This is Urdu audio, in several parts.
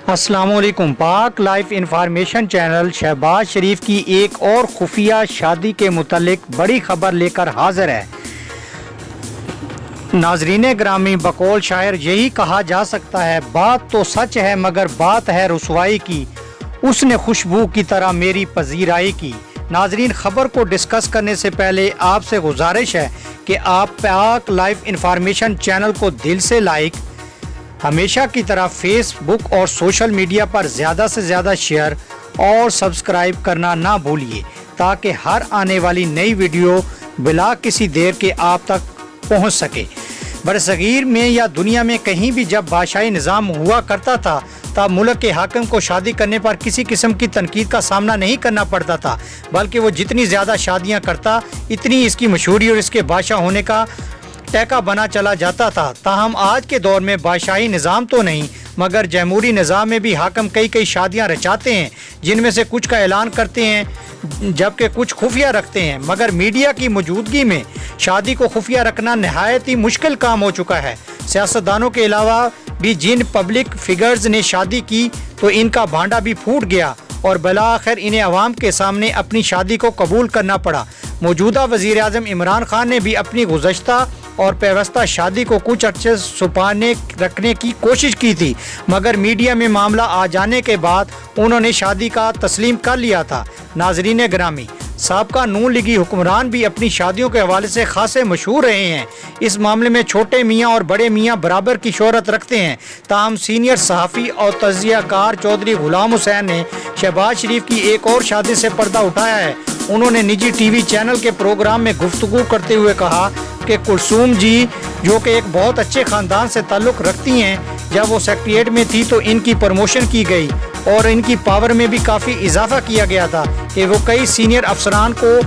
السلام علیکم۔ پاک لائف انفارمیشن چینل شہباز شریف کی ایک اور خفیہ شادی کے متعلق بڑی خبر لے کر حاضر ہے۔ ناظرین گرامی، بقول شاعر یہی کہا جا سکتا ہے، بات تو سچ ہے مگر بات ہے رسوائی کی، اس نے خوشبو کی طرح میری پذیرائی کی۔ ناظرین، خبر کو ڈسکس کرنے سے پہلے آپ سے گزارش ہے کہ آپ پاک لائف انفارمیشن چینل کو دل سے لائک، ہمیشہ کی طرح فیس بک اور سوشل میڈیا پر زیادہ سے زیادہ شیئر اور سبسکرائب کرنا نہ بھولیے تاکہ ہر آنے والی نئی ویڈیو بلا کسی دیر کے آپ تک پہنچ سکے۔ برصغیر میں یا دنیا میں کہیں بھی جب بادشاہی نظام ہوا کرتا تھا تب ملک کے حاکم کو شادی کرنے پر کسی قسم کی تنقید کا سامنا نہیں کرنا پڑتا تھا، بلکہ وہ جتنی زیادہ شادیاں کرتا اتنی اس کی مشہوری اور اس کے بادشاہ ہونے کا ٹیکا بنا چلا جاتا تھا۔ تاہم آج کے دور میں بادشاہی نظام تو نہیں مگر جمہوری نظام میں بھی حاکم کئی شادیاں رچاتے ہیں، جن میں سے کچھ کا اعلان کرتے ہیں جبکہ کچھ خفیہ رکھتے ہیں، مگر میڈیا کی موجودگی میں شادی کو خفیہ رکھنا نہایت ہی مشکل کام ہو چکا ہے۔ سیاستدانوں کے علاوہ بھی جن پبلک فگرز نے شادی کی تو ان کا بھانڈا بھی پھوٹ گیا اور بالآخر انہیں عوام کے سامنے اپنی شادی کو قبول کرنا پڑا۔ موجودہ وزیر اعظم عمران خان نے بھی اپنی گزشتہ اور پیوستہ شادی کو کچھ عرصے چھپانے رکھنے کی کوشش کی تھی، مگر میڈیا میں معاملہ آ جانے کے بعد انہوں نے شادی کا تسلیم کر لیا تھا۔ ناظرین گرامی، سابقہ نون لیگی حکمران بھی اپنی شادیوں کے حوالے سے خاصے مشہور رہے ہیں۔ اس معاملے میں چھوٹے میاں اور بڑے میاں برابر کی شہرت رکھتے ہیں۔ تاہم سینئر صحافی اور تجزیہ کار چودھری غلام حسین نے شہباز شریف کی ایک اور شادی سے پردہ اٹھایا ہے۔ انہوں نے نجی ٹی وی چینل کے پروگرام میں گفتگو کرتے ہوئے کہا کہ کلثوم جی جو کہ ایک بہت اچھے خاندان سے تعلق رکھتی ہیں، جب وہ سیکریٹریٹ میں تھی تو ان کی پروموشن کی گئی اور ان کی پاور میں بھی کافی اضافہ کیا گیا تھا کہ وہ کئی سینئر افسران کو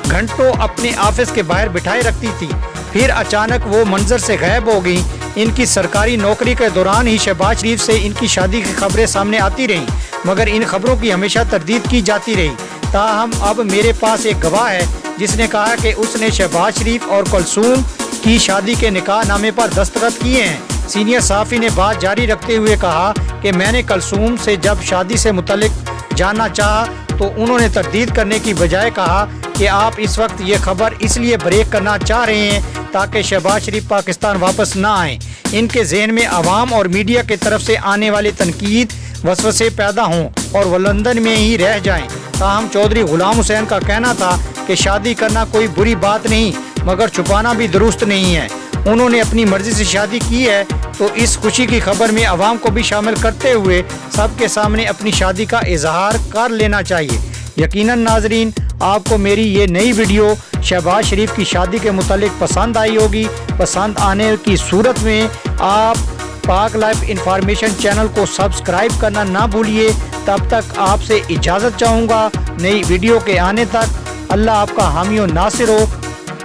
گھنٹوں اپنے آفس کے باہر بٹھائے رکھتی تھی، پھر اچانک وہ منظر سے غائب ہو گئیں۔ ان کی سرکاری نوکری کے دوران ہی شہباز شریف سے ان کی شادی کی خبریں سامنے آتی رہیں، مگر ان خبروں کی ہمیشہ تردید کی جاتی رہی۔ تاہم اب میرے پاس ایک گواہ ہے جس نے کہا کہ اس نے شہباز شریف اور کلثوم کی شادی کے نکاح نامے پر دستخط کیے ہیں۔ سینئر صحافی نے بات جاری رکھتے ہوئے کہا کہ میں نے کلثوم سے جب شادی سے متعلق جاننا چاہا تو انہوں نے تردید کرنے کی بجائے کہا کہ آپ اس وقت یہ خبر اس لیے بریک کرنا چاہ رہے ہیں تاکہ شہباز شریف پاکستان واپس نہ آئیں۔ ان کے ذہن میں عوام اور میڈیا کی طرف سے آنے والی تنقید وسوسے پیدا ہوں اور وہ لندن میں ہی رہ جائیں۔ تاہم چودھری غلام حسین کا کہنا تھا کہ شادی کرنا کوئی بری بات نہیں مگر چھپانا بھی درست نہیں ہے۔ انہوں نے اپنی مرضی سے شادی کی ہے تو اس خوشی کی خبر میں عوام کو بھی شامل کرتے ہوئے سب کے سامنے اپنی شادی کا اظہار کر لینا چاہیے۔ یقیناً ناظرین، آپ کو میری یہ نئی ویڈیو شہباز شریف کی شادی کے متعلق پسند آئی ہوگی۔ پسند آنے کی صورت میں آپ پاک لائف انفارمیشن چینل کو سبسکرائب کرنا نہ بھولیے۔ تب تک آپ سے اجازت چاہوں گا، نئی ویڈیو کے آنے تک۔ اللہ آپ کا حامی و ناصر ہو۔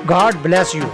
God bless you.